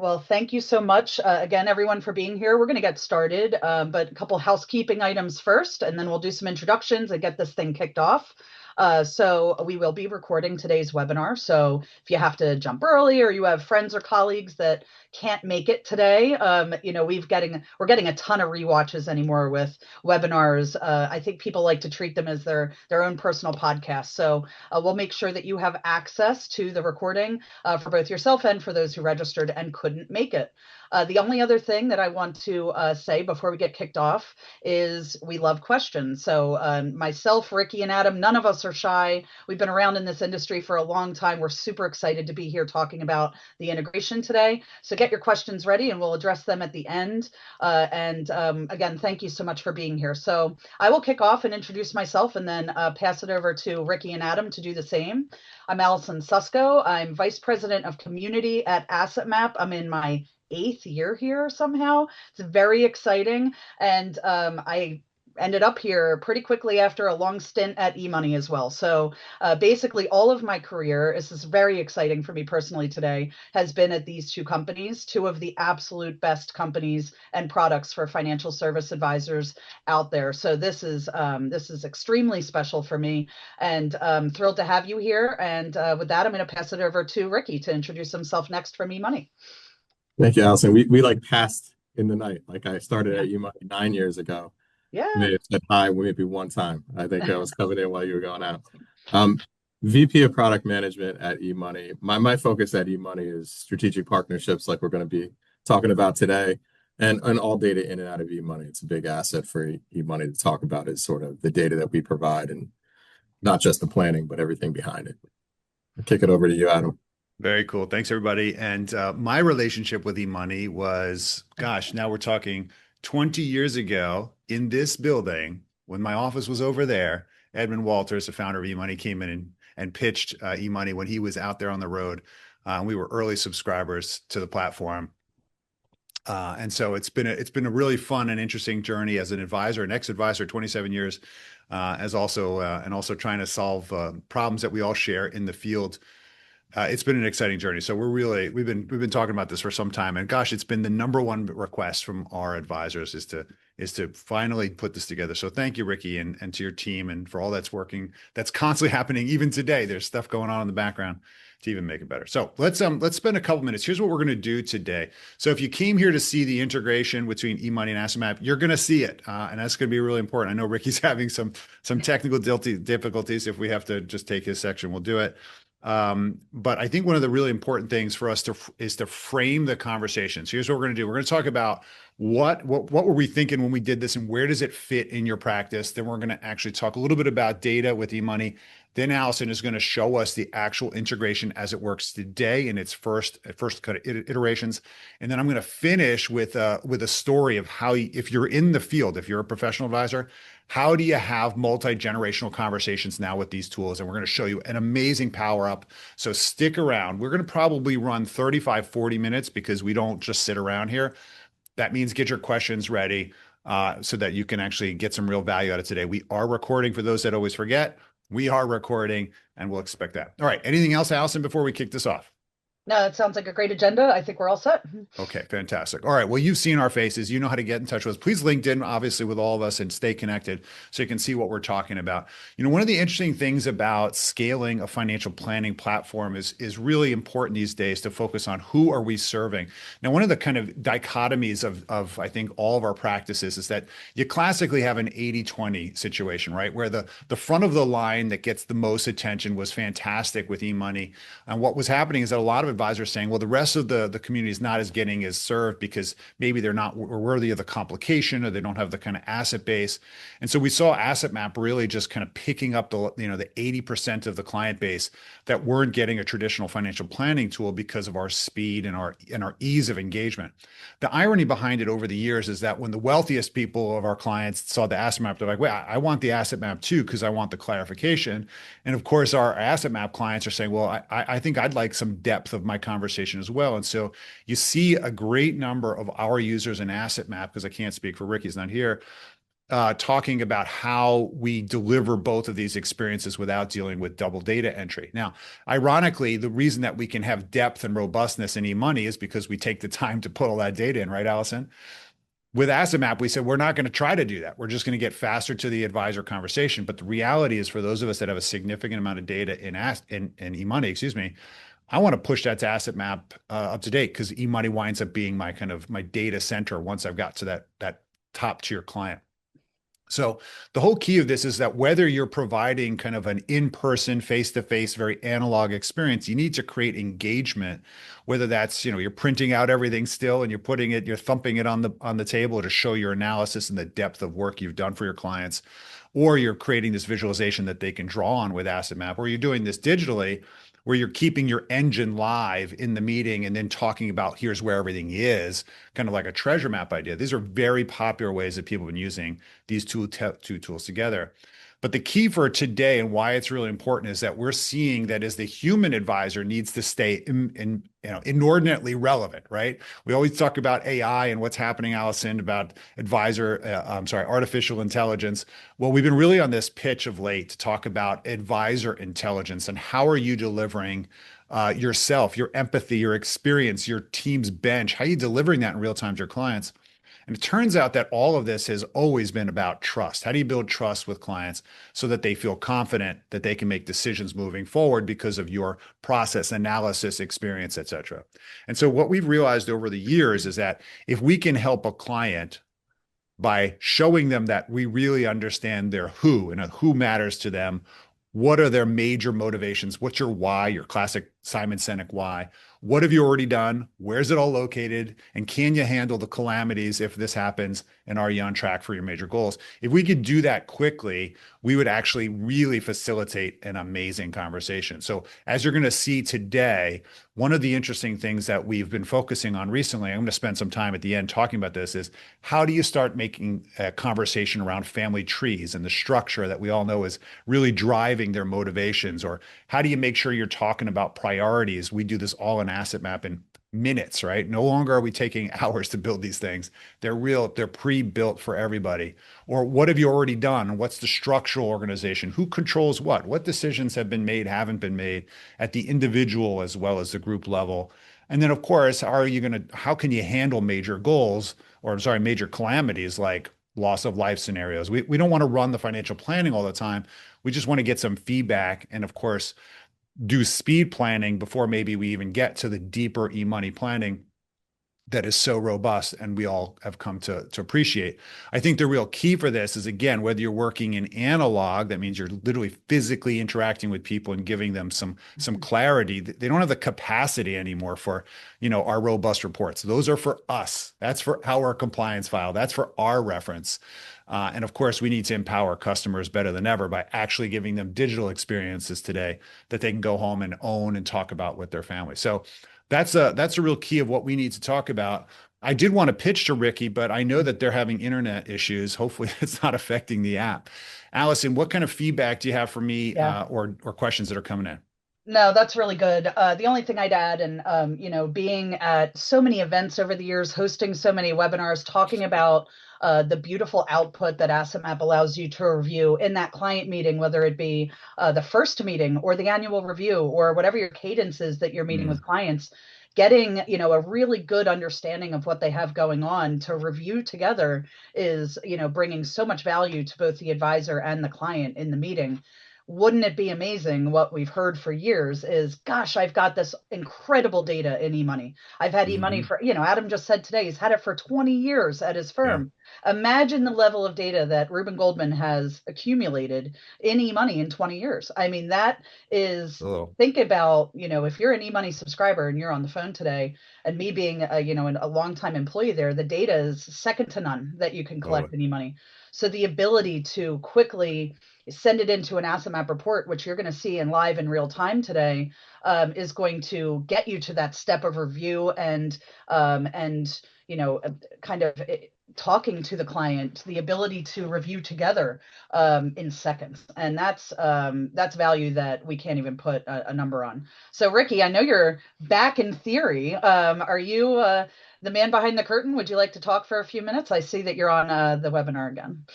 Well, thank you so much again, everyone, for being here. We're going to get started, but a couple housekeeping items first, and then we'll do some introductions and get this thing kicked off. So we will be recording today's webinar. So if you have to jump early or you have friends or colleagues that can't make it today, we're getting a ton of rewatches anymore with webinars. I think people like to treat them as their own personal podcast. So we'll make sure that you have access to the recording for both yourself and for those who registered and couldn't make it. The only other thing that I want to say before we get kicked off is we love questions. So myself, Ricky, and Adam, none of us are shy. We've been around in this industry for a long time. We're super excited to be here talking about the integration today. So get your questions ready and we'll address them at the end. Again, thank you so much for being here. So I will kick off and introduce myself and then pass it over to Ricky and Adam to do the same. I'm Allison Susko. I'm Vice President of Community at AssetMap. I'm in my 8th year here somehow. It's very exciting. And I ended up here pretty quickly after a long stint at eMoney as well. So basically all of my career, this is very exciting for me personally today, has been at these two companies, two of the absolute best companies and products for financial service advisors out there. So this is extremely special for me and thrilled to have you here. And with that, I'm going to pass it over to Ricky to introduce himself next from eMoney. Thank you, Allison. We like passed in the night. Like I started at eMoney 9 years ago. Yeah. May have said hi maybe one time. I think I was coming in while you were going out. Um, VP of Product Management at eMoney. My focus at eMoney is strategic partnerships, like we're going to be talking about today, and all data in and out of eMoney. It's a big asset for eMoney to talk about is sort of the data that we provide, and not just the planning, but everything behind it. I'll kick it over to you, Adam. Very cool. Thanks, everybody. And my relationship with eMoney was, gosh, now we're talking 20 years ago in this building when my office was over there. Edmund Walters, the founder of eMoney, came in and pitched eMoney when he was out there on the road. We were early subscribers to the platform. And so it's been a really fun and interesting journey as an advisor, an ex-advisor, 27 years, and also trying to solve problems that we all share in the field. It's been an exciting journey. So we've been talking about this for some time, and gosh, it's been the number one request from our advisors is to finally put this together. So thank you, Ricky, and to your team, and for all that's constantly happening even today. There's stuff going on in the background to even make it better. So let's spend a couple minutes. Here's what we're going to do today. So if you came here to see the integration between eMoney and AssetMap, you're going to see it, and that's going to be really important. I know Ricky's having some technical difficulties. If we have to just take his section, we'll do it. But I think one of the really important things for us is to frame the conversation. So here's what we're going to do. We're going to talk about what were we thinking when we did this and where does it fit in your practice? Then we're going to actually talk a little bit about data with eMoney. Then Allison is going to show us the actual integration as it works today in its first kind of iterations. And then I'm going to finish with a story of how, if you're in the field, if you're a professional advisor, how do you have multi-generational conversations now with these tools? And we're going to show you an amazing power up. So stick around. We're going to probably run 35, 40 minutes because we don't just sit around here. That means get your questions ready so that you can actually get some real value out of today. We are recording for those that always forget. We are recording and we'll expect that. All right. Anything else, Allison, before we kick this off? No, it sounds like a great agenda. I think we're all set. Okay, fantastic. All right, well, you've seen our faces. You know how to get in touch with us. Please LinkedIn, obviously, with all of us and stay connected so you can see what we're talking about. You know, one of the interesting things about scaling a financial planning platform is really important these days to focus on who are we serving. Now, one of the kind of dichotomies of I think, all of our practices is that you classically have an 80-20 situation, right? Where the front of the line that gets the most attention was fantastic with eMoney. And what was happening is that a lot of advisors saying, well, the rest of the community is not as getting as served because maybe they're not worthy of the complication or they don't have the kind of asset base. And so we saw AssetMap really just kind of picking up the 80% of the client base that weren't getting a traditional financial planning tool because of our speed and our ease of engagement. The irony behind it over the years is that when the wealthiest people of our clients saw the AssetMap, they're like, wait, I want the AssetMap too because I want the clarification. And of course, our AssetMap clients are saying, well, I think I'd like some depth of my conversation as well. And so you see a great number of our users in AssetMap, because I can't speak for Rick, he's not here, talking about how we deliver both of these experiences without dealing with double data entry. Now, ironically, the reason that we can have depth and robustness in eMoney is because we take the time to put all that data in, right, Allison? With Asset Map, we said we're not going to try to do that. We're just going to get faster to the advisor conversation. But the reality is, for those of us that have a significant amount of data in eMoney, excuse me, I want to push that to Asset Map up to date, because eMoney winds up being my kind of my data center once I've got to that top tier client. So the whole key of this is that whether you're providing kind of an in-person, face-to-face, very analog experience, you need to create engagement, whether that's, you're printing out everything still and you're thumping it on the table to show your analysis and the depth of work you've done for your clients, or you're creating this visualization that they can draw on with Asset Map, or you're doing this digitally, where you're keeping your engine live in the meeting and then talking about here's where everything is, kind of like a treasure map idea. These are very popular ways that people have been using these two tools together. But the key for today and why it's really important is that we're seeing that as the human advisor needs to stay inordinately relevant, right? We always talk about AI and what's happening, Allison, about artificial intelligence. Well, we've been really on this pitch of late to talk about advisor intelligence and how are you delivering yourself, your empathy, your experience, your team's bench, how are you delivering that in real time to your clients? And it turns out that all of this has always been about trust. How do you build trust with clients so that they feel confident that they can make decisions moving forward because of your process, analysis, experience, et cetera? And so what we've realized over the years is that if we can help a client by showing them that we really understand their who and who matters to them, what are their major motivations? What's your why, your classic Simon Sinek why? What have you already done? Where's it all located? And can you handle the calamities if this happens? And are you on track for your major goals? If we could do that quickly, we would actually really facilitate an amazing conversation. So as you're going to see today, one of the interesting things that we've been focusing on recently, I'm going to spend some time at the end talking about this, is how do you start making a conversation around family trees and the structure that we all know is really driving their motivations? Or how do you make sure you're talking about priorities? We do this all in Asset Map in minutes, right? No longer are we taking hours to build these things. They're pre-built for everybody. Or what have you already done? What's the structural organization? Who controls what? What decisions have been made, haven't been made at the individual as well as the group level? And then, of course, how can you handle major goals, or I'm sorry, major calamities like loss of life scenarios? We don't want to run the financial planning all the time. We just want to get some feedback and, of course, do speed planning before maybe we even get to the deeper eMoney planning that is so robust and we all have come to appreciate. I think the real key for this is, again, whether you're working in analog, that means you're literally physically interacting with people and giving them some clarity. They don't have the capacity anymore for, our robust reports. Those are for us. That's for our compliance file. That's for our reference. And of course, we need to empower customers better than ever by actually giving them digital experiences today that they can go home and own and talk about with their family. So that's a real key of what we need to talk about. I did want to pitch to Ricky, but I know that they're having internet issues. Hopefully it's not affecting the app. Allison, what kind of feedback do you have for me, or questions that are coming in? No, that's really good. The only thing I'd add, and being at so many events over the years, hosting so many webinars, talking about the beautiful output that Asset Map allows you to review in that client meeting, whether it be the first meeting or the annual review or whatever your cadence is that you're meeting with clients, getting a really good understanding of what they have going on to review together is bringing so much value to both the advisor and the client in the meeting. Wouldn't it be amazing? What we've heard for years is, gosh, I've got this incredible data in eMoney. I've had eMoney for, Adam just said today, he's had it for 20 years at his firm. Yeah. Imagine the level of data that Reuben Goldman has accumulated in eMoney in 20 years. I mean, that is, think about, if you're an eMoney subscriber and you're on the phone today, and me being a longtime employee there, the data is second to none that you can collect in eMoney. So the ability to quickly send it into an Asset Map report, which you're going to see in live in real time today, is going to get you to that step of review and kind of talking to the client, the ability to review together in seconds. And that's value that we can't even put a number on. So Ricky, I know you're back in theory. Are you the man behind the curtain? Would you like to talk for a few minutes? I see that you're on the webinar again.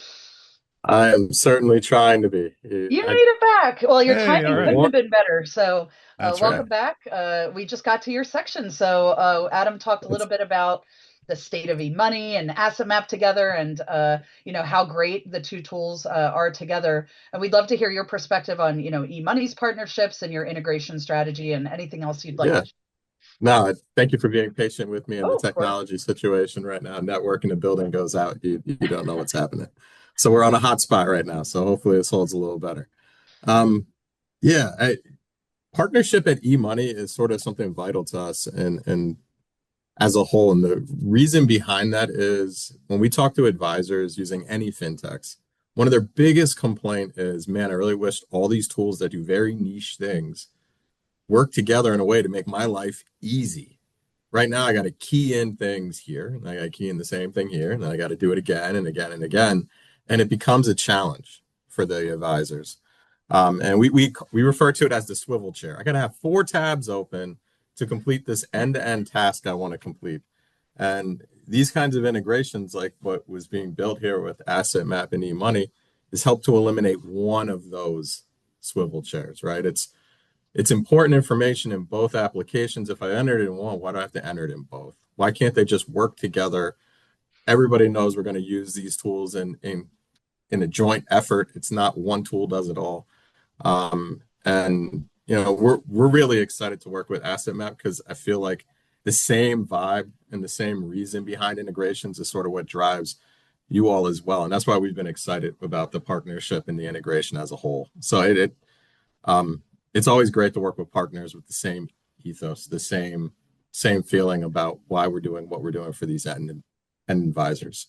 I am certainly trying to be. You made it back. Well, your Hey, all timing right. couldn't have been better. So, That's right. welcome back. We just got to your section. So, Adam talked a little bit about the state of eMoney and Asset Map together, and how great the two tools are together. And we'd love to hear your perspective on eMoney's partnerships and your integration strategy, and anything else you'd like Yeah. to. No, thank you for being patient with me in the Oh, of course. technology situation right now. Network in the building goes out. You don't know what's happening. So we're on a hot spot right now. So hopefully this holds a little better. Um, yeah, partnership at eMoney is sort of something vital to us and as a whole. And the reason behind that is when we talk to advisors using any fintechs, one of their biggest complaint is, man, I really wish all these tools that do very niche things work together in a way to make my life easy. Right now, I got to key in things here, and I got to key in the same thing here, and then I got to do it again and again and again, and it becomes a challenge for the advisors. And we refer to it as the swivel chair. I got to have 4 tabs open to complete this end-to-end task I want to complete. And these kinds of integrations, like what was being built here with Asset Map and eMoney, is help to eliminate one of those swivel chairs, right? It's important information in both applications. If I entered it in one, why do I have to enter it in both? Why can't they just work together? Everybody knows we're going to use these tools in a joint effort. It's not one tool does it all. And we're really excited to work with Asset Map because I feel like the same vibe and the same reason behind integrations is sort of what drives you all as well. And that's why we've been excited about the partnership and the integration as a whole. So it's always great to work with partners with the same ethos, the same feeling about why we're doing what we're doing for these end advisors.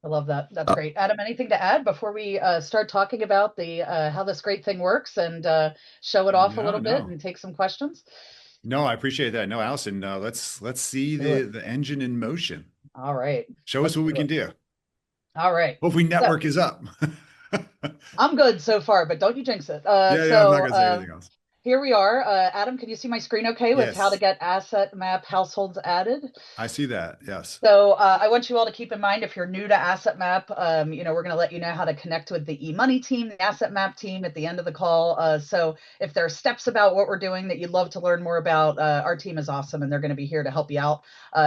I love that. That's Uh, great. Adam, anything to add before we start talking about the how this great thing works and show it off a No, little bit no. and take some questions? No, I appreciate that. No, Allison, let's see Do it. the engine in motion. All right. Show us Let's what we do can it. do. All right. Hopefully So network is up. I'm good so far, but don't you jinx it. Yeah, yeah, I'm not gonna say anything else. Here we are. Adam, can you see my screen okay with how to Yes, get asset map households added? I see that. Yes. So I want you all to keep in mind if you're new to Asset Map, we're going to let you know how to connect with the eMoney team, the Asset Map team at the end of the call. So if there are steps about what we're doing that you'd love to learn more about, our team is awesome and they're going to be here to help you out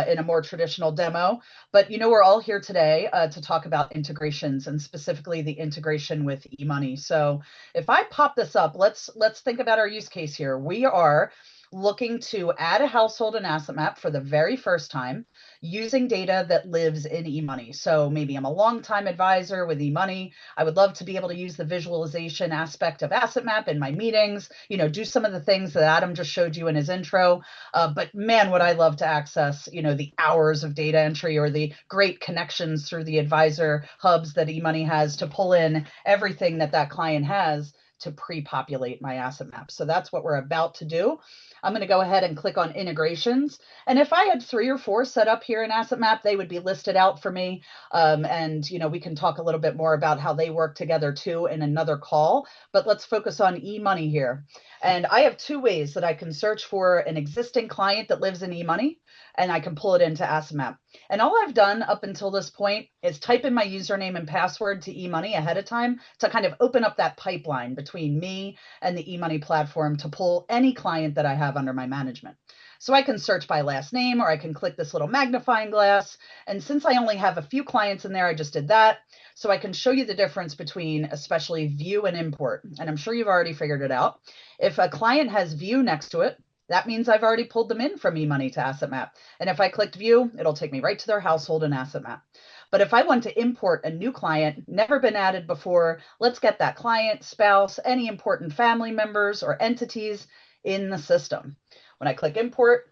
in a more traditional demo. But we're all here today to talk about integrations and specifically the integration with eMoney. So if I pop this up, let's think about our use case here. We are looking to add a household in Asset Map for the very first time using data that lives in eMoney. So maybe I'm a longtime advisor with eMoney. I would love to be able to use the visualization aspect of Asset Map in my meetings, do some of the things that Adam just showed you in his intro. But man, would I love to access, the hours of data entry or the great connections through the advisor hubs that eMoney has to pull in everything that client has to pre-populate my asset map. So that's what we're about to do. I'm going to go ahead and click on integrations. And if I had 3 or 4 set up here in Asset Map, they would be listed out for me. And we can talk a little bit more about how they work together too in another call. But let's focus on eMoney here. And I have 2 ways that I can search for an existing client that lives in eMoney, and I can pull it into Asset Map. And all I've done up until this point is type in my username and password to eMoney ahead of time to kind of open up that pipeline between me and the eMoney platform to pull any client that I have under my management. So I can search by last name, or I can click this little magnifying glass. And since I only have a few clients in there, I just did that. So I can show you the difference between especially view and import. And I'm sure you've already figured it out. If a client has view next to it, that means I've already pulled them in from eMoney to Asset Map. And if I clicked view, it'll take me right to their household in Asset Map. But if I want to import a new client, never been added before, let's get that client, spouse, any important family members or entities in the system. When I click import,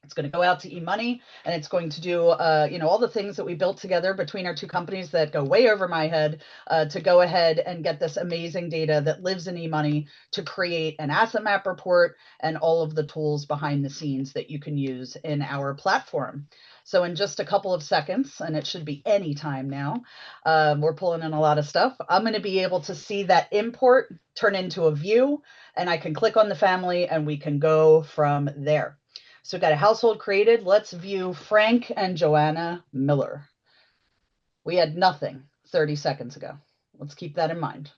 it's going to go out to eMoney and it's going to do, all the things that we built together between our 2 companies that go way over my head to go ahead and get this amazing data that lives in eMoney to create an asset map report and all of the tools behind the scenes that you can use in our platform. So in just a couple of seconds, and it should be any time now, we're pulling in a lot of stuff. I'm going to be able to see that import turn into a view, and I can click on the family and we can go from there. So we've got a household created. Let's view Frank and Joanna Miller. We had nothing 30 seconds ago. Let's keep that in mind.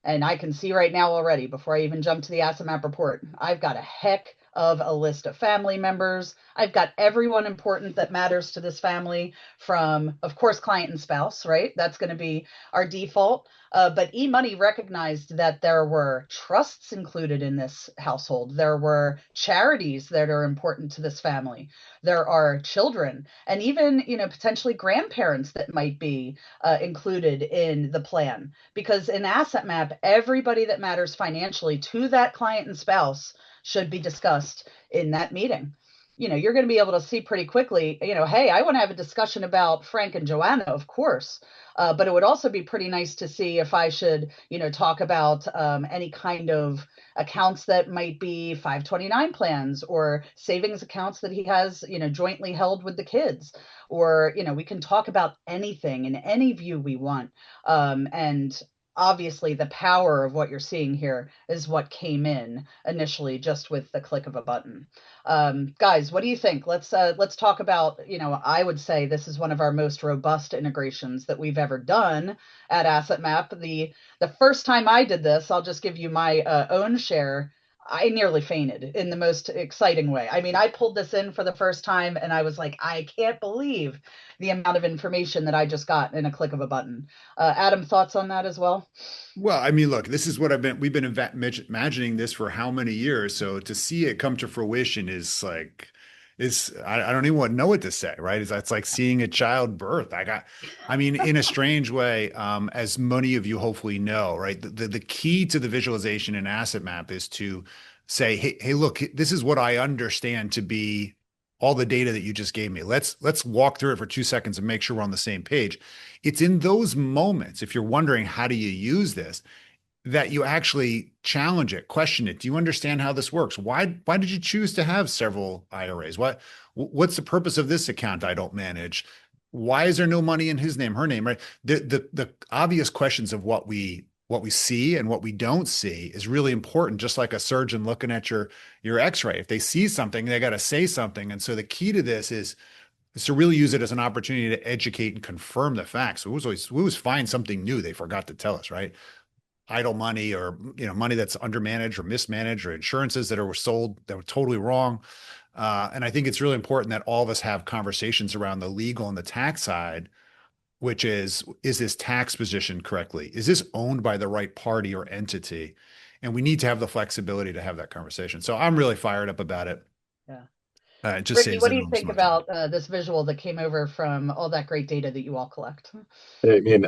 And I can see right now already, before I even jump to the asset map report, I've got a heck of a list of family members. I've got everyone important that matters to this family, from, of course, client and spouse, right? That's going to be our default. But eMoney recognized that there were trusts included in this household. There were charities that are important to this family. There are children, and even, potentially grandparents that might be included in the plan. Because in asset map, everybody that matters financially to that client and spouse should be discussed in that meeting. You're going to be able to see pretty quickly, hey, I want to have a discussion about Frank and Joanna, of course. But it would also be pretty nice to see if I should, talk about any kind of accounts that might be 529 plans or savings accounts that he has, jointly held with the kids. Or, we can talk about anything in any view we want. And obviously the power of what you're seeing here is what came in initially just with the click of a button. Guys, what do you think? Let's talk about, I would say this is one of our most robust integrations that we've ever done at Asset Map. The first time I did this, I'll just give you my own share. I nearly fainted in the most exciting way. I mean, I pulled this in for the first time and I was like, I can't believe the amount of information that I just got in a click of a button. Adam, thoughts on that as well? Well, I mean, look, this is what we've been imagining this for how many years. So to see it come to fruition is like, I don't even want to know what to say, right? It's like seeing a child birth. I mean, in a strange way, as many of you hopefully know, right? The key to the visualization in Asset Map is to say, hey, look, this is what I understand to be all the data that you just gave me. Let's walk through it for 2 seconds and make sure we're on the same page. It's in those moments, if you're wondering how do you use this, that you actually challenge it, question it. Do you understand how this works? Why did you choose to have several IRAs? What's the purpose of this account I don't manage? Why is there no money in his name, her name, right? The obvious questions of what we see and what we don't see is really important, just like a surgeon looking at your x-ray. If they see something, they got to say something. And so the key to this is to really use it as an opportunity to educate and confirm the facts. We always find something new they forgot to tell us, right? Idle money, or money that's undermanaged or mismanaged, or insurances that were sold that were totally wrong. And I think it's really important that all of us have conversations around the legal and the tax side, which is this tax positioned correctly? Is this owned by the right party or entity? And we need to have the flexibility to have that conversation. So I'm really fired up about it. Yeah. It just Ricky, saves what do you everyone so think much time. about this visual that came over from all that great data that you all collect? I mean,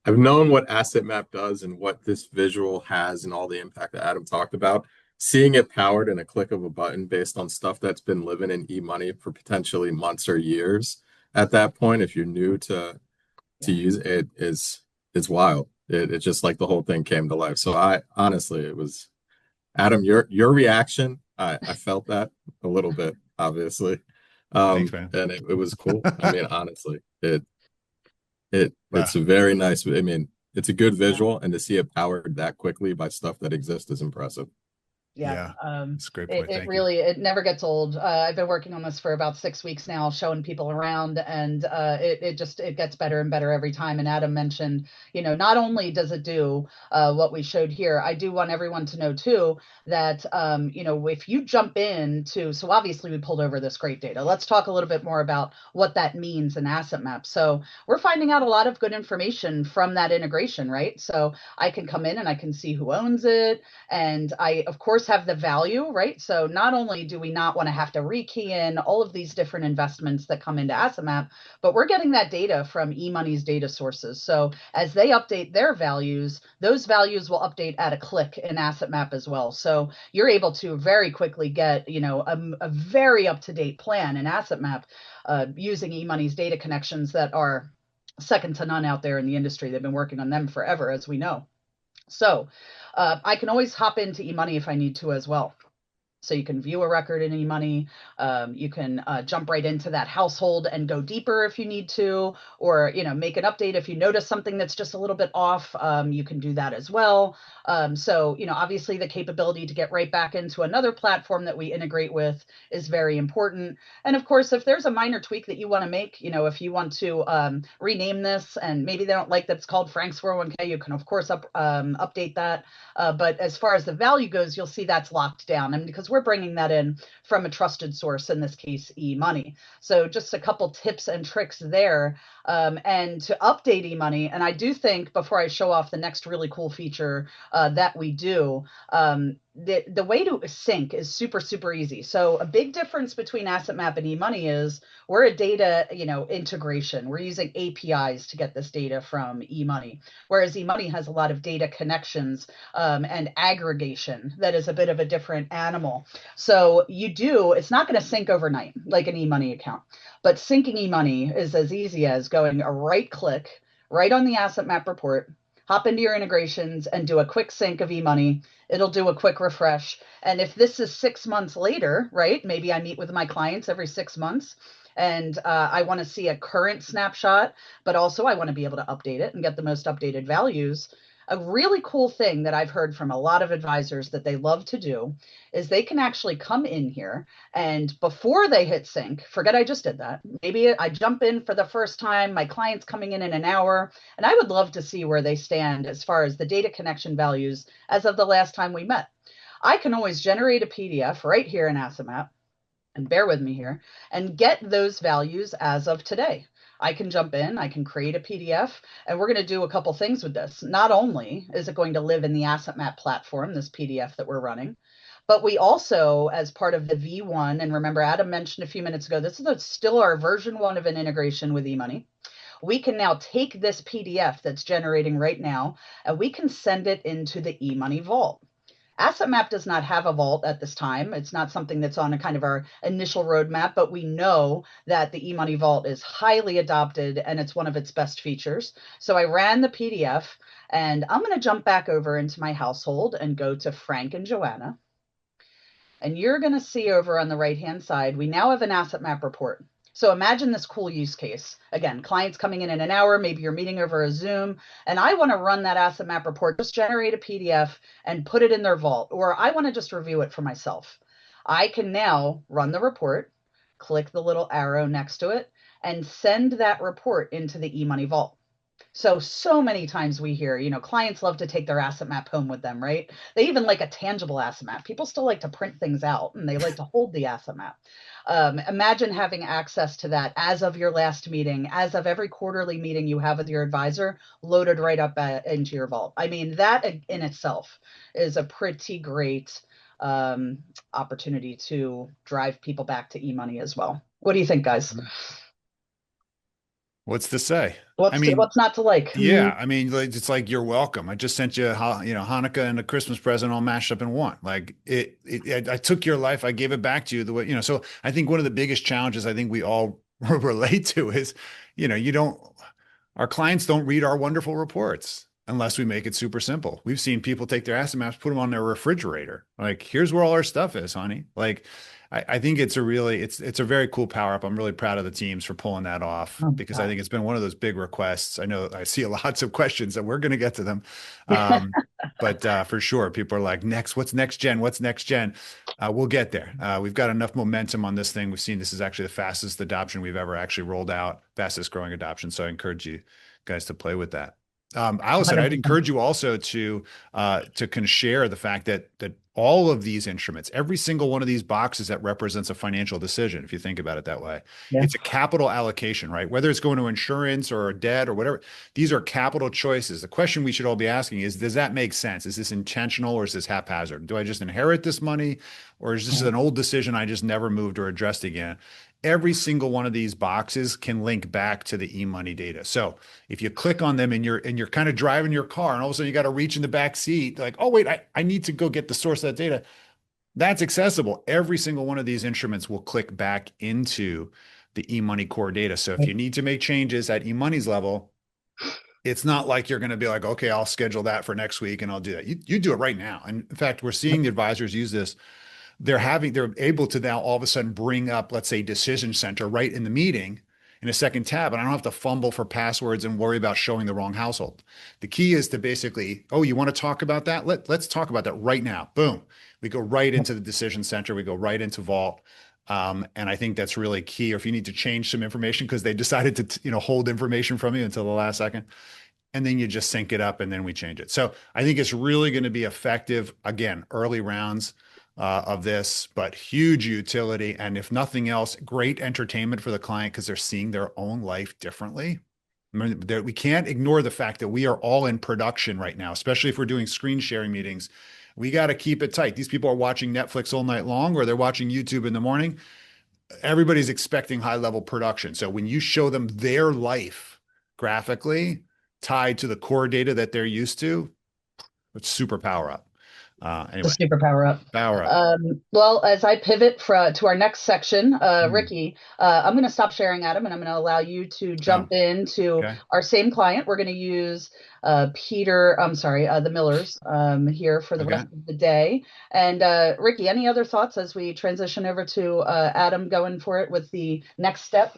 I've known what Asset Map does and what this visual has and all the impact that Adam talked about. Seeing it powered in a click of a button based on stuff that's been living in eMoney for potentially months or years at that point, if you're new to Yeah. use it, is wild. It just like the whole thing came to life. So I honestly, it was Adam, your reaction, I felt that a little bit, obviously. Thanks, man. And it was cool. I mean, honestly, Wow. it's a very nice. I mean, it's a good Yeah. visual, and to see it powered that quickly by stuff that exists is impressive. Yeah, Yeah. That's a great it, point. it Thank you. really, it never gets old. I've been working on this for about 6 weeks now, showing people around, and it gets better and better every time. And Adam mentioned, not only does it do what we showed here, I do want everyone to know too that if you jump into, so obviously we pulled over this great data. Let's talk a little bit more about what that means in Asset Map. So we're finding out a lot of good information from that integration, right? So I can come in and I can see who owns it. And I, of course, have the value, right? So not only do we not want to have to rekey in all of these different investments that come into Asset Map, but we're getting that data from eMoney's data sources. So as they update their values, those values will update at a click in Asset Map as well. So you're able to very quickly get, a very up-to-date plan in Asset Map using eMoney's data connections that are second to none out there in the industry. They've been working on them forever, as we know. So I can always hop into eMoney if I need to as well. So you can view a record in eMoney. You can jump right into that household and go deeper if you need to, or make an update if you notice something that's just a little bit off. You can do that as well. So obviously the capability to get right back into another platform that we integrate with is very important. And of course, if there's a minor tweak that you want to make, if you want to rename this, and maybe they don't like that it's called Frank's 401k, you can of course update that. But as far as the value goes, you'll see that's locked down. And because we're bringing that in from a trusted source, in this case, eMoney. So just a couple tips and tricks there. And to update eMoney, and I do think before I show off the next really cool feature that we do, the way to sync is super, super easy. So a big difference between AssetMap and eMoney is we're a data, integration. We're using APIs to get this data from eMoney, whereas eMoney has a lot of data connections and aggregation that is a bit of a different animal. So it's not going to sync overnight like an eMoney account, but syncing eMoney is as easy as going a right click right on the AssetMap report, hop into your integrations and do a quick sync of eMoney. It'll do a quick refresh. And if this is 6 months later, right, maybe I meet with my clients every 6 months and I want to see a current snapshot, but also I want to be able to update it and get the most updated values. A really cool thing that I've heard from a lot of advisors that they love to do is they can actually come in here and before they hit sync, forget I just did that. Maybe I jump in for the first time, my client's coming in an hour, and I would love to see where they stand as far as the data connection values as of the last time we met. I can always generate a PDF right here in AssetMap, and bear with me here, and get those values as of today. I can jump in, I can create a PDF, and we're going to do a couple things with this. Not only is it going to live in the AssetMap platform, this PDF that we're running, but we also, as part of the V1, and remember Adam mentioned a few minutes ago, this is still our version 1 of an integration with eMoney. We can now take this PDF that's generating right now, and we can send it into the eMoney vault. AssetMap does not have a vault at this time. It's not something that's on a kind of our initial roadmap, but we know that the eMoney vault is highly adopted and it's one of its best features. So I ran the PDF and I'm going to jump back over into my household and go to Frank and Joanna. And you're going to see over on the right-hand side, we now have an AssetMap report. So imagine this cool use case. Again, clients coming in an hour, maybe you're meeting over a Zoom, and I want to run that AssetMap report, just generate a PDF and put it in their vault, or I want to just review it for myself. I can now run the report, click the little arrow next to it, and send that report into the eMoney vault. So many times we hear, clients love to take their AssetMap home with them, right? They even like a tangible AssetMap. People still like to print things out and they like to hold the AssetMap. Imagine having access to that as of your last meeting, as of every quarterly meeting you have with your advisor, loaded right up into your vault. I mean, that in itself is a pretty great opportunity to drive people back to eMoney as well. What do you think, guys? What's to say? What's not to like? Yeah, I mean, it's like you're welcome. I just sent you, Hanukkah and a Christmas present all mashed up in one. Like I took your life, I gave it back to you the way, So I think one of the biggest challenges I think we all relate to is, our clients don't read our wonderful reports unless we make it super simple. We've seen people take their asset maps, put them on their refrigerator. Like, here's where all our stuff is, honey. Like, I think it's a very cool power up. I'm really proud of the teams for pulling that off because I think it's been one of those big requests. I know I see lots of questions and we're going to get to them. But for sure, people are like, what's next gen? What's next gen? We'll get there. We've got enough momentum on this thing. We've seen this is actually the fastest adoption we've ever actually rolled out, fastest growing adoption. So I encourage you guys to play with that. Allison, I'd encourage you also to kind of share the fact that all of these instruments, every single one of these boxes that represents a financial decision, if you think about it that way, it's a capital allocation, right? Whether it's going to insurance or debt or whatever, these are capital choices. The question we should all be asking is, does that make sense? Is this intentional or is this haphazard? Do I just inherit this money or is this an old decision I just never moved or addressed again? Every single one of these boxes can link back to the eMoney data. So if you click on them and you're kind of driving your car and all of a sudden you got to reach in the back seat, like, oh, wait, I need to go get the source of that data. That's accessible. Every single one of these instruments will click back into the eMoney core data. So if you need to make changes at eMoney's level, it's not like you're going to be like, okay, I'll schedule that for next week and I'll do that. You do it right now. And in fact, we're seeing the advisors use this they're able to now all of a sudden bring up, let's say, Decision Center right in the meeting in a second tab, and I don't have to fumble for passwords and worry about showing the wrong household. The key is to basically, oh, you want to talk about that? Let's talk about that right now. Boom. We go right into the Decision Center. We go right into Vault. And I think that's really key. Or if you need to change some information because they decided to, hold information from you until the last second, and then you just sync it up and then we change it. So I think it's really going to be effective. Again, early rounds of this, but huge utility. And if nothing else, great entertainment for the client because they're seeing their own life differently. We can't ignore the fact that we are all in production right now, especially if we're doing screen sharing meetings. We got to keep it tight. These people are watching Netflix all night long, or they're watching YouTube in the morning. Everybody's expecting high level production. So when you show them their life graphically tied to the core data that they're used to, it's super power up. The super power up. Power up. Well, as I pivot to our next section, Ricky, I'm going to stop sharing, Adam, and I'm going to allow you to jump into our same client. We're going to use the Millers here for the rest of the day. And Ricky, any other thoughts as we transition over to Adam going for it with the next step?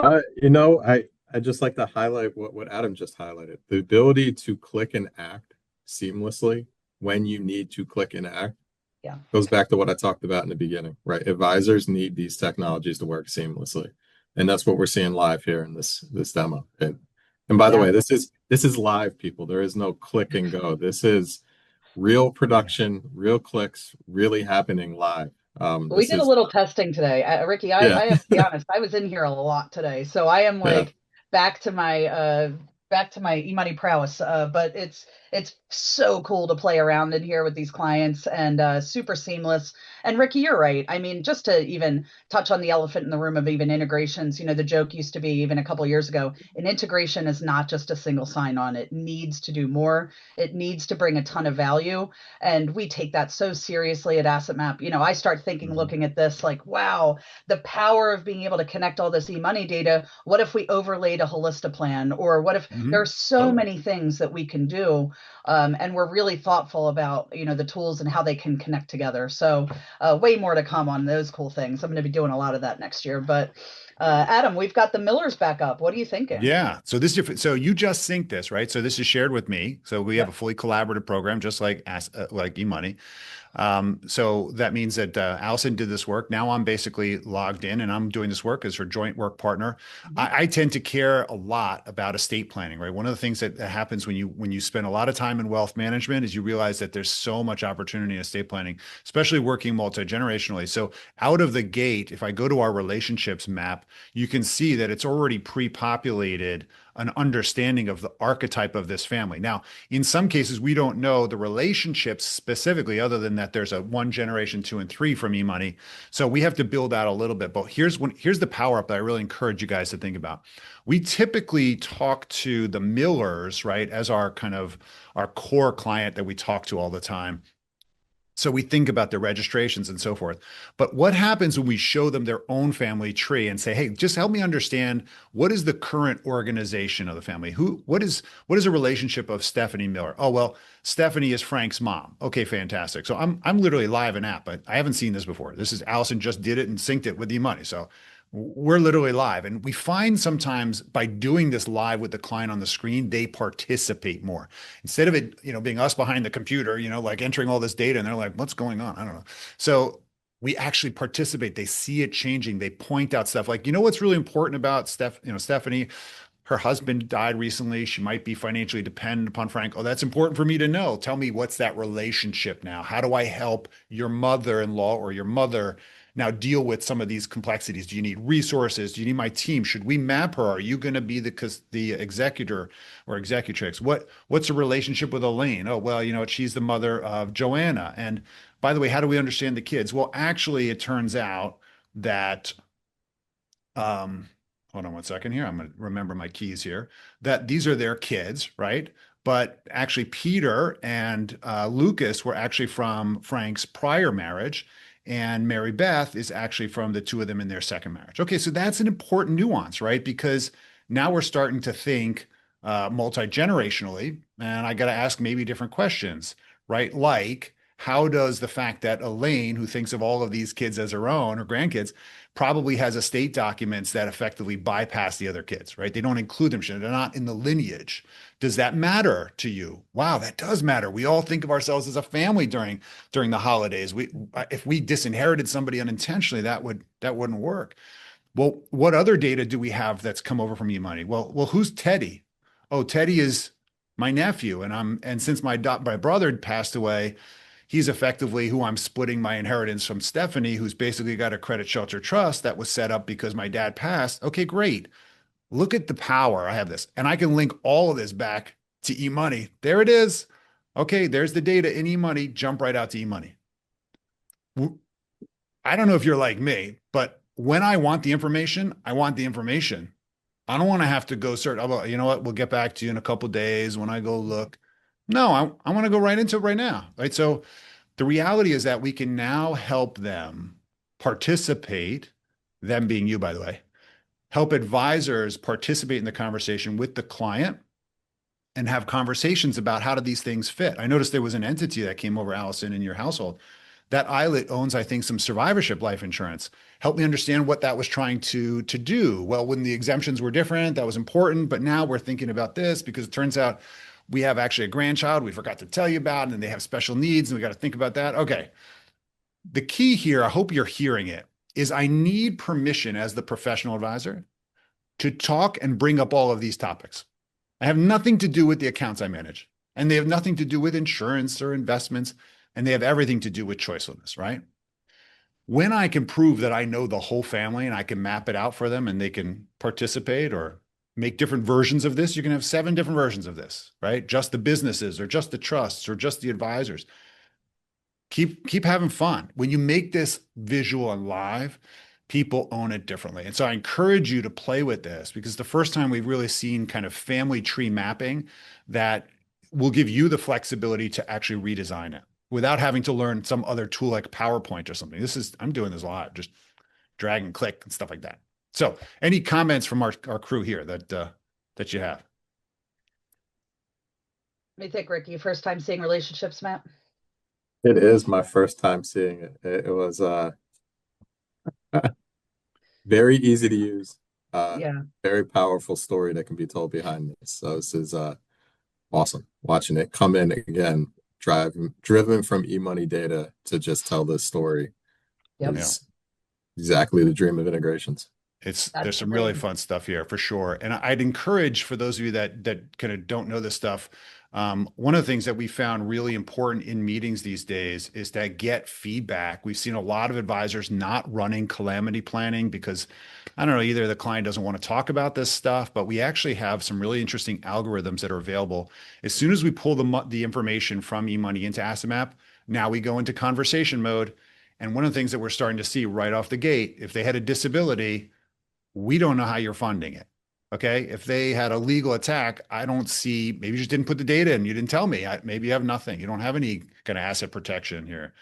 I just like to highlight what Adam just highlighted. The ability to click and act seamlessly when you need to click and act. Yeah. Goes back to what I talked about in the beginning, right? Advisors need these technologies to work seamlessly. And that's what we're seeing live here in this demo. And by the way, this is live, people. There is no click and go. This is real production, real clicks, really happening live. We did a little testing today. Ricky, I have to be honest, I was in here a lot today. So I am back to my eMoney prowess, but it's so cool to play around in here with these clients and super seamless. And Ricky, you're right. I mean, just to even touch on the elephant in the room of even integrations, the joke used to be even a couple of years ago, an integration is not just a single sign-on. It needs to do more. It needs to bring a ton of value. And we take that so seriously at AssetMap. I start thinking, looking at this like, wow, the power of being able to connect all this eMoney data. What if we overlaid a Holista plan? Or what if there are so many things that we can do? And we're really thoughtful about, the tools and how they can connect together. So way more to come on those cool things. I'm going to be doing a lot of that next year. But Adam, we've got the Millers back up. What are you thinking? Yeah. So so you just synced this, right? So this is shared with me. So we have a fully collaborative program, just like eMoney. So that means that Allison did this work. Now I'm basically logged in and I'm doing this work as her joint work partner. I tend to care a lot about estate planning, right? One of the things that happens when you spend a lot of time in wealth management is you realize that there's so much opportunity in estate planning, especially working multi-generationally. So out of the gate, if I go to our relationships map, you can see that it's already pre-populated an understanding of the archetype of this family. Now, in some cases, we don't know the relationships specifically, other than that there's a 1 generation, 2, and 3 from eMoney. So we have to build out a little bit. But here's the power up that I really encourage you guys to think about. We typically talk to the Millers, right, as our core client that we talk to all the time. So we think about their registrations and so forth. But what happens when we show them their own family tree and say, hey, just help me understand what is the current organization of the family? What is a relationship of Stephanie Miller? Oh, well, Stephanie is Frank's mom. Okay, fantastic. So I'm literally live in app, but I haven't seen this before. This is Allison just did it and synced it with eMoney. So we're literally live. And we find sometimes by doing this live with the client on the screen, they participate more. Instead of it, being us behind the computer, like entering all this data and they're like, what's going on? I don't know. So we actually participate. They see it changing. They point out stuff like, what's really important about Stephanie? Her husband died recently. She might be financially dependent upon Frank. Oh, that's important for me to know. Tell me, what's that relationship now? How do I help your mother-in-law or your mother now deal with some of these complexities? Do you need resources? Do you need my team? Should we map her? Are you going to be the executor or executrix? What's the relationship with Elaine? Oh, well, she's the mother of Joanna. And by the way, how do we understand the kids? Well, actually, it turns out that, hold on one second here. I'm going to remember my keys here, that these are their kids, right? But actually, Peter and Lucas were actually from Frank's prior marriage. And Mary Beth is actually from the two of them in their second marriage. Okay, so that's an important nuance, right? Because now we're starting to think multi-generationally, and I got to ask maybe different questions, right? Like, How does the fact that Elaine, who thinks of all of these kids as her own or grandkids, probably has estate documents that effectively bypass the other kids, right? They don't include them. They're not in the lineage. Does that matter to you? Wow, that does matter. We all think of ourselves as a family during the holidays. If we disinherited somebody unintentionally, that wouldn't work. Well, what other data do we have that's come over from eMoney? Well, who's Teddy? Oh, Teddy is my nephew, and since my brother passed away, he's effectively who I'm splitting my inheritance from Stephanie, who's basically got a credit shelter trust that was set up because my dad passed. Okay, great. Look at the power. I have this, and I can link all of this back to eMoney. There it is. Okay, there's the data in eMoney. Jump right out to eMoney. I don't know if you're like me, but when I want the information, I want the information. I don't want to have to go search. You know what? We'll get back to you in a couple of days when I go look. No, I want to go right into it right now. Right. So the reality is that we can now help them participate, them being you, by the way, help advisors participate in the conversation with the client and have conversations about how do these things fit. I noticed there was an entity that came over, Allison, in your household. That islet owns, I think, some survivorship life insurance. Help me understand what that was trying to do. Well, when the exemptions were different, that was important, but now we're thinking about this because it turns out we have actually a grandchild we forgot to tell you about, and they have special needs, and we got to think about that. Okay. The key here, I hope you're hearing it, is I need permission as the professional advisor to talk and bring up all of these topics. I have nothing to do with the accounts I manage, and they have nothing to do with insurance or investments, and they have everything to do with choicelessness, right? When I can prove that I know the whole family and I can map it out for them and they can participate or make different versions of this, you can have 7 different versions of this, right? Just the businesses or just the trusts or just the advisors. Keep having fun. When you make this visual and live, people own it differently. And so I encourage you to play with this because the first time we've really seen kind of family tree mapping that will give you the flexibility to actually redesign it without having to learn some other tool like PowerPoint or something. I'm doing this live, just drag and click and stuff like that. So any comments from our crew here that you have? Let me think, Ricky, first time seeing relationships map? It is my first time seeing it. It was very easy to use, Yeah. very powerful story that can be told behind this. So this is awesome watching it come in again, driven from eMoney data to just tell this story Yep. is exactly the dream of integrations. There's some really fun stuff here for sure. And I'd encourage for those of you that kind of don't know this stuff, one of the things that we found really important in meetings these days is to get feedback. We've seen a lot of advisors not running calamity planning because I don't know, either the client doesn't want to talk about this stuff, but we actually have some really interesting algorithms that are available. As soon as we pull the information from eMoney into AssetMap, now we go into conversation mode. And one of the things that we're starting to see right off the gate, if they had a disability, we don't know how you're funding it. Okay. If they had a legal attack, I don't see, maybe you just didn't put the data in. You didn't tell me. Maybe you have nothing. You don't have any kind of asset protection here.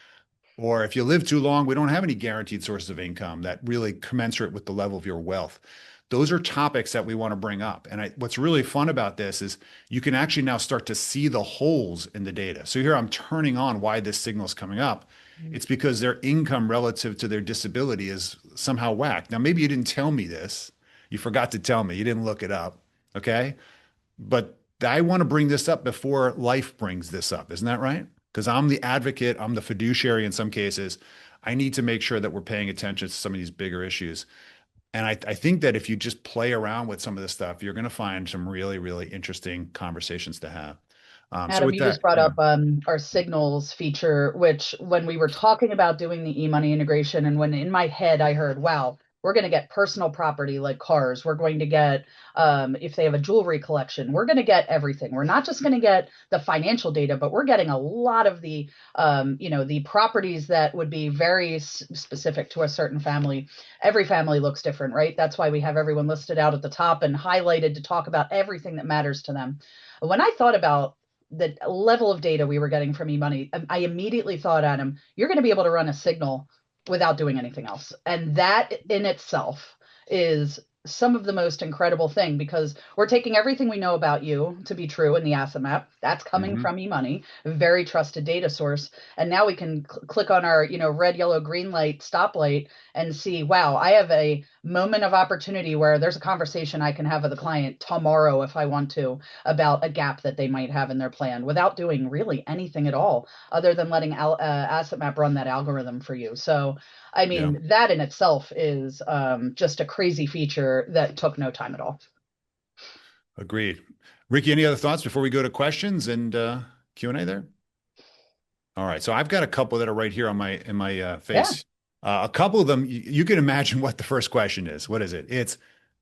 Or if you live too long, we don't have any guaranteed sources of income that really commensurate with the level of your wealth. Those are topics that we want to bring up. And what's really fun about this is you can actually now start to see the holes in the data. So here I'm turning on why this signal is coming up. It's because their income relative to their disability is somehow whacked. Now, maybe you didn't tell me this. You forgot to tell me. You didn't look it up. Okay. But I want to bring this up before life brings this up. Isn't that right? Because I'm the advocate. I'm the fiduciary in some cases. I need to make sure that we're paying attention to some of these bigger issues. And I think that if you just play around with some of this stuff, you're going to find some really, really interesting conversations to have. Adam, you just brought up our signals feature, which when we were talking about doing the eMoney integration and when in my head I heard, wow, we're going to get personal property like cars. We're going to get, if they have a jewelry collection, we're going to get everything. We're not just going to get the financial data, but we're getting a lot of the, the properties that would be very specific to a certain family. Every family looks different, right? That's why we have everyone listed out at the top and highlighted to talk about everything that matters to them. When I thought about the level of data we were getting from eMoney, I immediately thought, Adam, you're going to be able to run a signal without doing anything else. And that in itself is some of the most incredible thing, because we're taking everything we know about you to be true in the asset map. That's coming from eMoney, a very trusted data source. And now we can click on our, red, yellow, green light, stoplight, and see, wow, I have a moment of opportunity where there's a conversation I can have with a client tomorrow if I want to, about a gap that they might have in their plan, without doing really anything at all other than letting asset map run that algorithm for you. So I mean, that in itself is just a crazy feature that took no time at all. Agreed. Ricky, any other thoughts before we go to questions and Q&A there? All right. So I've got a couple that are right here on my face. Yeah. A couple of them, you can imagine what the first question is. What is it?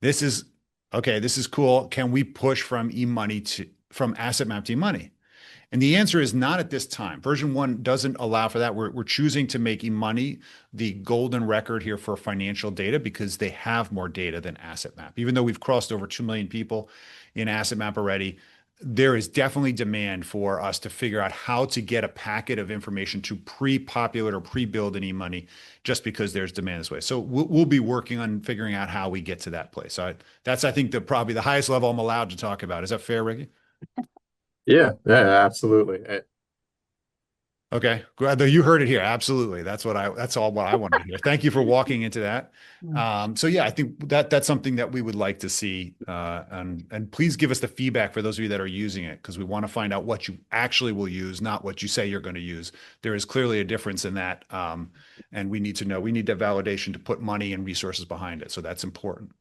This is cool. Can we push from from asset map to eMoney? And the answer is not at this time. Version 1 doesn't allow for that. We're choosing to make eMoney the golden record here for financial data because they have more data than Asset Map. Even though we've crossed over 2 million people in Asset Map already, there is definitely demand for us to figure out how to get a packet of information to pre-populate or pre-build an eMoney just because there's demand this way. So we'll be working on figuring out how we get to that place. So that's, I think, probably the highest level I'm allowed to talk about. Is that fair, Ricky? Yeah, absolutely. Okay, glad that you heard it here. Absolutely, that's all what I wanted to hear. Thank you for walking into that. So yeah, I think that's something that we would like to see, and please give us the feedback for those of you that are using it, because we want to find out what you actually will use, not what you say you're going to use. There is clearly a difference in that, and we need to know. We need that validation to put money and resources behind it. So that's important.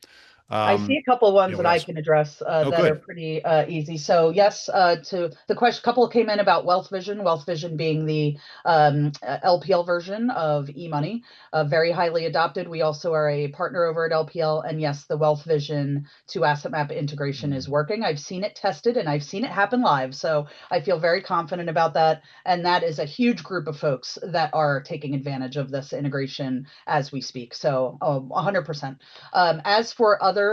I see a couple of ones that I can address that are pretty easy. So yes, to the question, couple came in about Wealth Vision being the LPL version of eMoney, very highly adopted. We also are a partner over at LPL, and yes, the Wealth Vision to Asset Map integration is working. I've seen it tested and I've seen it happen live, so I feel very confident about that. And that is a huge group of folks that are taking advantage of this integration as we speak. So 100%. As for other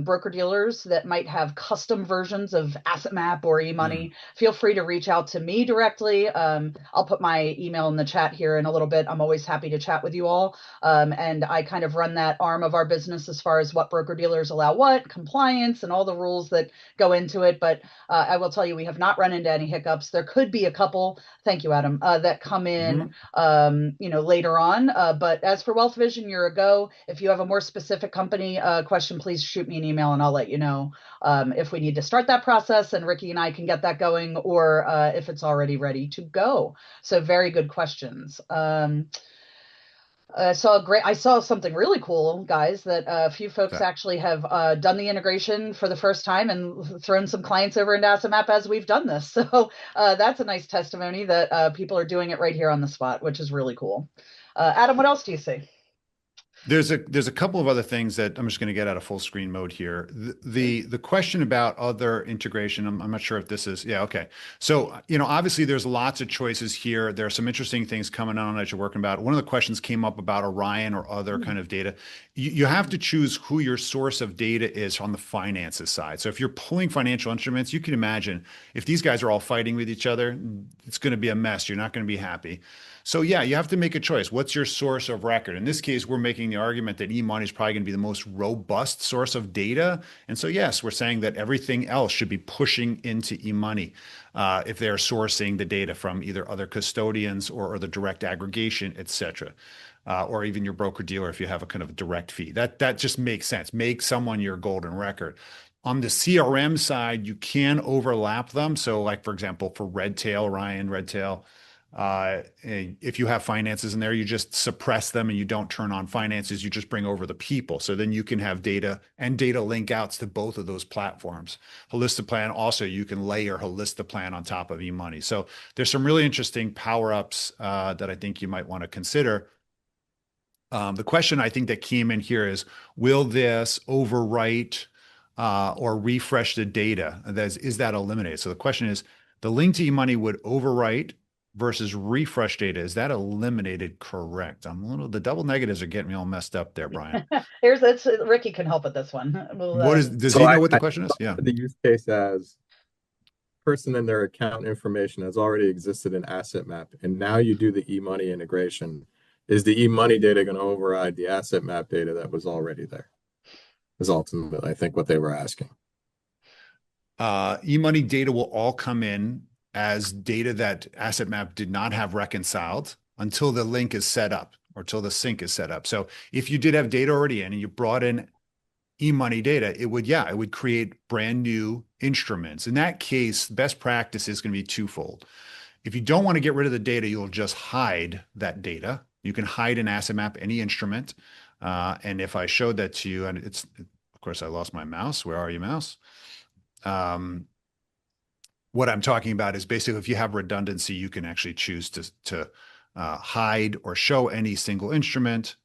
broker dealers that might have custom versions of Asset Map or eMoney, feel free to reach out to me directly. I'll put my email in the chat here in a little bit. I'm always happy to chat with you all. And I kind of run that arm of our business as far as what broker dealers allow what, compliance, and all the rules that go into it. But I will tell you, we have not run into any hiccups. There could be a couple, thank you, Adam, that come in later on. But as for Wealth Vision, you're a go. If you have a more specific company question, please shoot me an email and I'll let you know if we need to start that process and Ricky and I can get that going, or if it's already ready to go. So very good questions. I saw something really cool, guys, that a few folks actually have done the integration for the first time and thrown some clients over into Asset Map as we've done this. So that's a nice testimony that people are doing it right here on the spot, which is really cool. Adam, what else do you see? There's a couple of other things that I'm just going to get out of full screen mode here. The question about other integration, I'm not sure if this is, yeah, okay. So, obviously there's lots of choices here. There are some interesting things coming on that you're working about. One of the questions came up about Orion or other kind of data. You have to choose who your source of data is on the finances side. So if you're pulling financial instruments, you can imagine if these guys are all fighting with each other, it's going to be a mess. You're not going to be happy. So yeah, you have to make a choice. What's your source of record? In this case, we're making the argument that eMoney is probably going to be the most robust source of data. And so yes, we're saying that everything else should be pushing into eMoney if they're sourcing the data from either other custodians or the direct aggregation, et cetera. Or even your broker dealer if you have a kind of direct fee. That just makes sense. Make someone your golden record. On the CRM side, you can overlap them. So like, for example, for Orion, Redtail, if you have finances in there, you just suppress them and you don't turn on finances, you just bring over the people. So then you can have data and data link outs to both of those platforms. Holistiplan, also you can layer Holistiplan on top of eMoney. So there's some really interesting power-ups that I think you might want to consider. The question I think that came in here is, will this overwrite or refresh the data? Is that eliminated? So the question is, the link to eMoney would overwrite versus refresh data. Is that eliminated? Correct. The double negatives are getting me all messed up there, Brian. Ricky can help with this one. Does he know what the question is? Yeah. The use case as person and their account information has already existed in Asset Map, and now you do the eMoney integration. Is the eMoney data going to override the Asset Map data that was already there? is ultimately, I think, what they were asking. eMoney data will all come in as data that Asset Map did not have reconciled until the link is set up or till the sync is set up. So if you did have data already in and you brought in eMoney data, it would create brand new instruments. In that case, best practice is going to be twofold. If you don't want to get rid of the data, you'll just hide that data. You can hide in Asset Map any instrument. And if I showed that to you, and of course, I lost my mouse. Where are you, mouse? What I'm talking about is basically if you have redundancy, you can actually choose to hide or show any single instrument.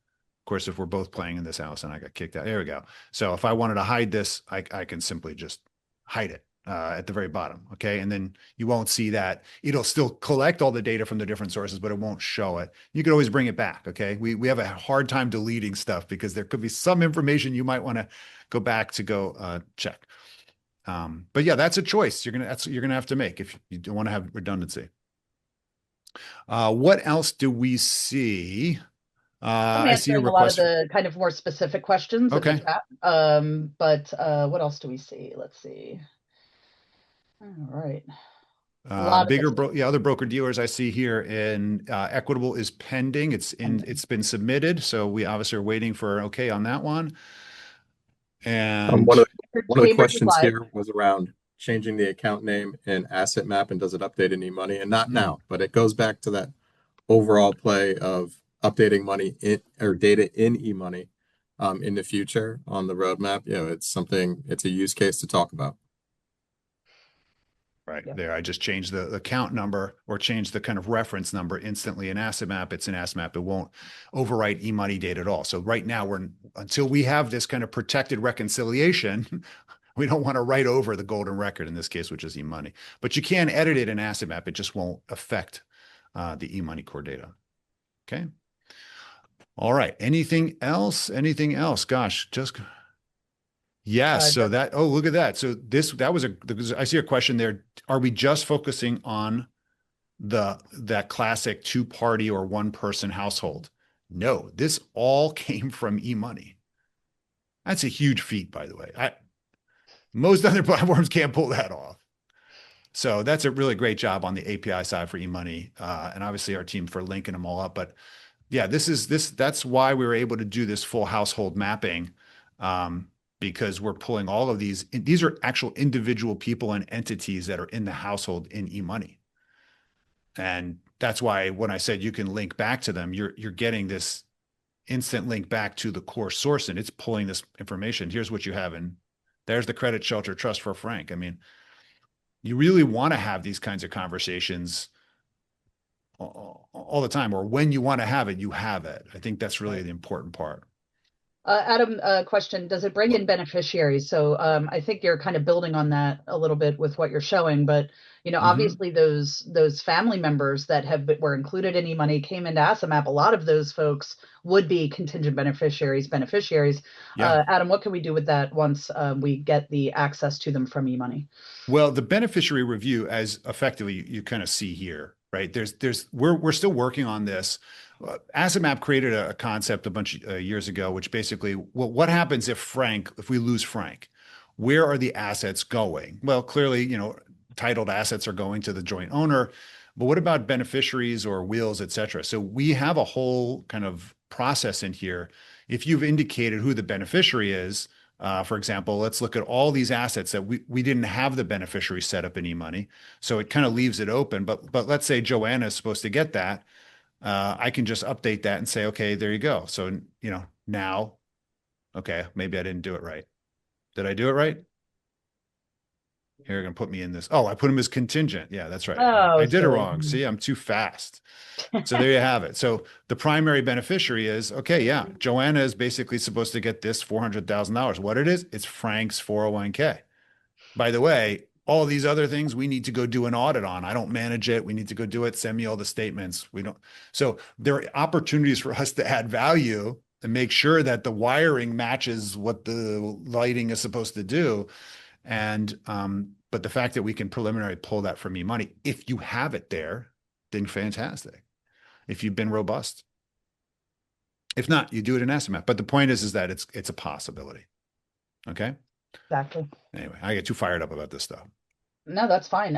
Of course, if we're both playing in this house and I got kicked out, there we go. So if I wanted to hide this, I can simply just hide it at the very bottom. Okay. And then you won't see that. It'll still collect all the data from the different sources, but it won't show it. You can always bring it back. Okay. We have a hard time deleting stuff because there could be some information you might want to go back to go check. But yeah, that's a choice you're gonna have to make if you don't want to have redundancy. What else do we see? I'm I see a answering a lot of request. the kind of more specific questions in the Okay. chat. But what else do we see? Let's see. All right. A lot of this. Other broker dealers I see here in Equitable is pending. It's been submitted, so we obviously are waiting for okay on that one. And One of the Cambridge is questions live. here was around changing the account name in Asset Map, and does it update in eMoney? And not now, but it goes back to that overall play of updating money or data in eMoney in the future on the roadmap. It's a use case to talk about. right Yeah. there, I just changed the account number or changed the kind of reference number instantly in Asset Map. It's in Asset Map. It won't overwrite eMoney data at all. So right now, until we have this kind of protected reconciliation, we don't want to write over the golden record in this case, which is eMoney. But you can edit it in Asset Map. It just won't affect the eMoney core data. Okay. All right. Anything else? Anything else? Gosh, just yes. So look at that. So I see a question there. Are we just focusing on that classic two-party or one-person household? No, this all came from eMoney. That's a huge feat, by the way. Most other platforms can't pull that off. So that's a really great job on the API side for eMoney, and obviously our team for linking them all up. But yeah, that's why we were able to do this full household mapping, because we're pulling all of these. These are actual individual people and entities that are in the household in eMoney. And that's why when I said you can link back to them, you're getting this instant link back to the core source, and it's pulling this information. Here's what you have, and there's the credit shelter trust for Frank. I mean, you really want to have these kinds of conversations all the time, or when you want to have it, you have it. I think that's really the important part. Adam, question, does it bring in beneficiaries? So I think you're kind of building on that a little bit with what you're showing, but obviously those family members that were included in eMoney came into AssetMap. A lot of those folks would be contingent beneficiaries. Yeah. Adam, what can we do with that once we get the access to them from eMoney? Well, the beneficiary review, as effectively you kind of see here, right? We're still working on this. AssetMap created a concept a bunch of years ago, which basically, well, what happens if we lose Frank? Where are the assets going? Well, clearly, titled assets are going to the joint owner, but what about beneficiaries or wills, et cetera? So we have a whole kind of process in here. If you've indicated who the beneficiary is, for example, let's look at all these assets that we didn't have the beneficiary set up in eMoney. So it kind of leaves it open. But let's say Joanna is supposed to get that. I can just update that and say, okay, there you go. So, now, okay, maybe I didn't do it right. Did I do it right? Here, you're going to put me in this. Oh, I put him as contingent. Yeah, that's right. Oh, I did it silly. wrong. See, I'm too fast. So there you have it. So the primary beneficiary is, okay, yeah, Joanna is basically supposed to get this $400,000. What it is, it's Frank's 401k. By the way, all these other things we need to go do an audit on. I don't manage it. We need to go do it. Send me all the statements. We don't. So there are opportunities for us to add value and make sure that the wiring matches what the lighting is supposed to do. And, but the fact that we can preliminarily pull that from eMoney, if you have it there, then fantastic. If you've been robust. If not, you do it in Asset Map. But the point is that it's a possibility. Okay. Exactly. Anyway, I get too fired up about this stuff. No, that's fine.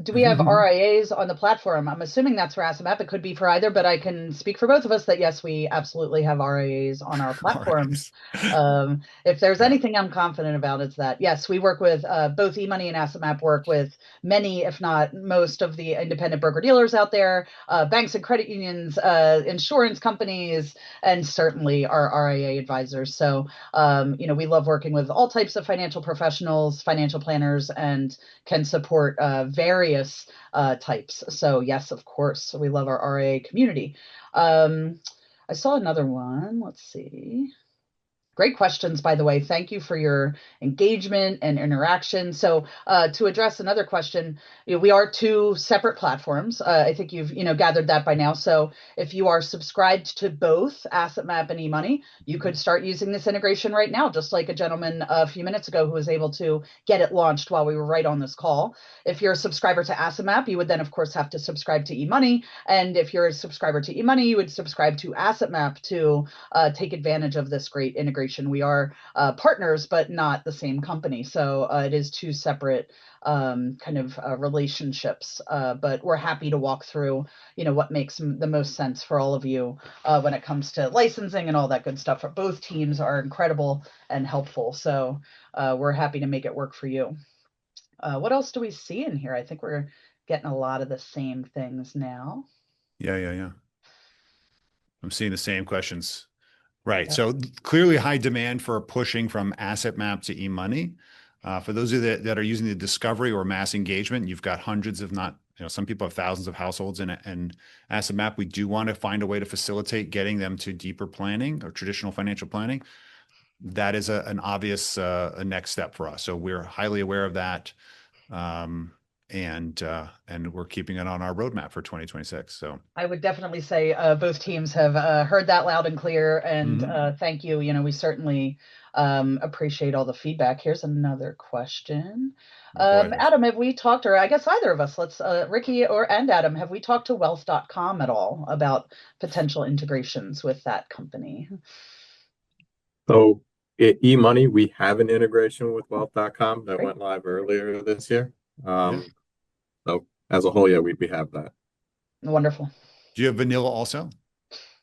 Do we have RIAs on the platform? I'm assuming that's for AssetMap. It could be for either, but I can speak for both of us that yes, we absolutely have RIAs on our All platform. right. If there's Yeah. anything I'm confident about, it's that yes, we work with both eMoney and AssetMap work with many, if not most, of the independent broker dealers out there, banks and credit unions, insurance companies, and certainly our RIA advisors. So, we love working with all types of financial professionals, financial planners, and can support various types. So yes, of course, we love our RIA community. I saw another one. Let's see. Great questions, by the way. Thank you for your engagement and interaction. So, to address another question, we are two separate platforms. I think you've gathered that by now. So, if you are subscribed to both AssetMap and eMoney, you could start using this integration right now, just like a gentleman a few minutes ago who was able to get it launched while we were right on this call. If you're a subscriber to AssetMap, you would then, of course, have to subscribe to eMoney. And if you're a subscriber to eMoney, you would subscribe to AssetMap to take advantage of this great integration. We are partners, but not the same company. So it is two separate kind of relationships. But we're happy to walk through, what makes the most sense for all of you when it comes to licensing and all that good stuff. Both teams are incredible and helpful. So we're happy to make it work for you. What else do we see in here? I think we're getting a lot of the same things now. Yeah. I'm seeing the same questions. Right. Yep. So clearly high demand for pushing from AssetMap to eMoney. For those of you that are using the discovery or mass engagement, you've got hundreds, if not, some people have thousands of households in AssetMap. We do want to find a way to facilitate getting them to deeper planning or traditional financial planning. That is an obvious a next step for us. So we're highly aware of that. And we're keeping it on our roadmap for 2026. So I would definitely say both teams have heard that loud and clear, and thank you. We certainly appreciate all the feedback. Here's another question. boy, Adam, have we talked, or I guess either of us, Ricky and Adam, have we talked to wealth.com at all about potential integrations with that company? So at eMoney, we have an integration with wealth.com that Great. went live earlier this year. yeah. So as a whole, yeah, we have that. Wonderful. Do you have vanilla also?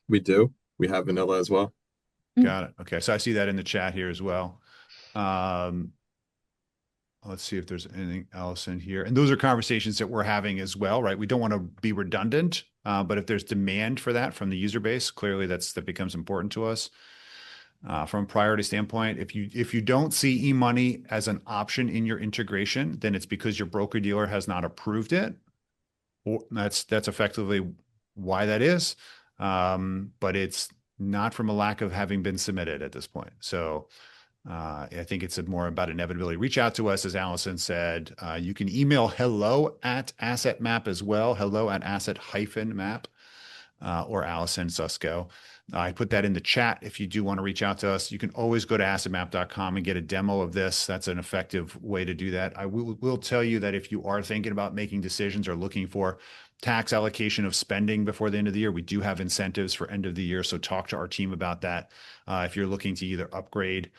We do. We have vanilla as well. Got it. Okay. So I see that in the chat here as well. Let's see if there's anything else in here. And those are conversations that we're having as well, right? We don't want to be redundant, but if there's demand for that from the user base, clearly that becomes important to us. From a priority standpoint, if you don't see eMoney as an option in your integration, then it's because your broker dealer has not approved it. That's effectively why that is. But it's not from a lack of having been submitted at this point. So I think it's more about inevitability. Reach out to us, as Allison said. You can email hello@AssetMap as well, hello@asset-map, or Allison Susko. I put that in the chat. If you do want to reach out to us, you can always go to assetmap.com and get a demo of this. That's an effective way to do that. I will tell you that if you are thinking about making decisions or looking for tax allocation of spending before the end of the year, we do have incentives for end of the year. So talk to our team about that. If you're looking to either upgrade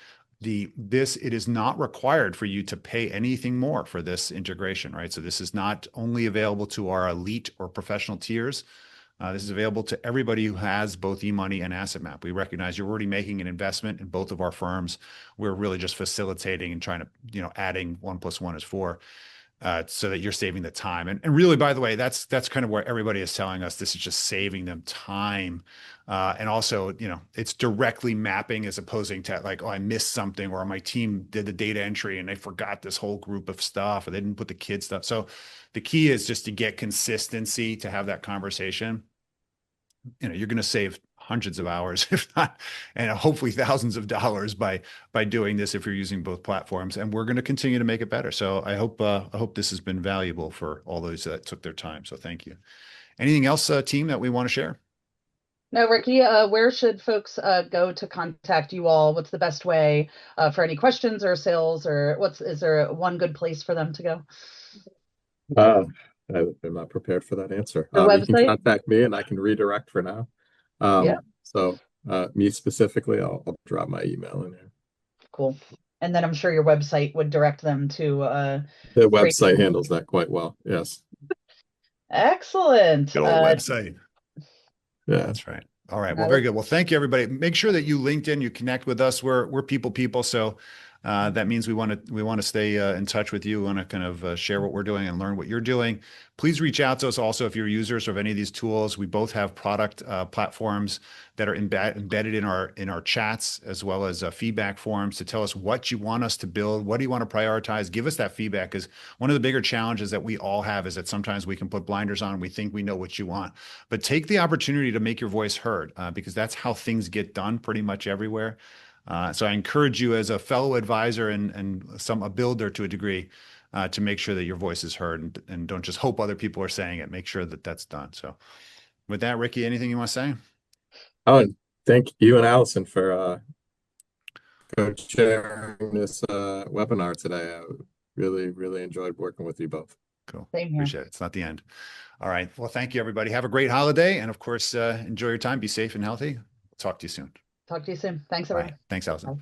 it is not required for you to pay anything more for this integration, right? So this is not only available to our elite or professional tiers. This is available to everybody who has both eMoney and AssetMap. We recognize you're already making an investment in both of our firms. We're really just facilitating and trying to, adding 1 + 1 is 4. So that you're saving the time. And really, by the way, that's kind of where everybody is telling us this is just saving them time. And also, it's directly mapping as opposing to like, oh, I missed something, or my team did the data entry and they forgot this whole group of stuff, or they didn't put the kid stuff. So the key is just to get consistency, to have that conversation. You're going to save hundreds of hours, if not, and hopefully thousands of dollars by doing this if you're using both platforms. And we're going to continue to make it better. So I hope this has been valuable for all those that took their time. So thank you. Anything else, team, that we want to share? No, Ricky, where should folks go to contact you all? What's the best way for any questions or sales, or is there one good place for them to go? I'm not prepared for that answer. The You can website? contact me and I can redirect for now. Yeah. So me specifically, I'll drop my email in here. Cool. And then I'm sure your website would direct them to The great website people. handles that quite well. Yes. Excellent. Good old website. Yeah. That's right. All right. Well, Now very this- good. Well, thank you, everybody. Make sure that you LinkedIn, you connect with us. We're people. So that means we want to stay in touch with you. We want to kind of share what we're doing and learn what you're doing. Please reach out to us also if you're users of any of these tools. We both have product platforms that are embedded in our chats, as well as feedback forms to tell us what you want us to build. What do you want to prioritize? Give us that feedback, because one of the bigger challenges that we all have is that sometimes we can put blinders on. We think we know what you want, but take the opportunity to make your voice heard, because that's how things get done pretty much everywhere. So I encourage you as a fellow advisor and a builder to a degree, to make sure that your voice is heard, and don't just hope other people are saying it. Make sure that that's done. So with that, Ricky, anything you want to say? Oh, and thank you and Allison for co-chairing this webinar today. I really, really enjoyed working with you both. Cool. Same here. Appreciate it. It's not the end. All right. Well, thank you, everybody. Have a great holiday. And of course, enjoy your time. Be safe and healthy. Talk to you soon. Talk to you soon. Thanks, Bye. everyone. Thanks, Allison. Bye.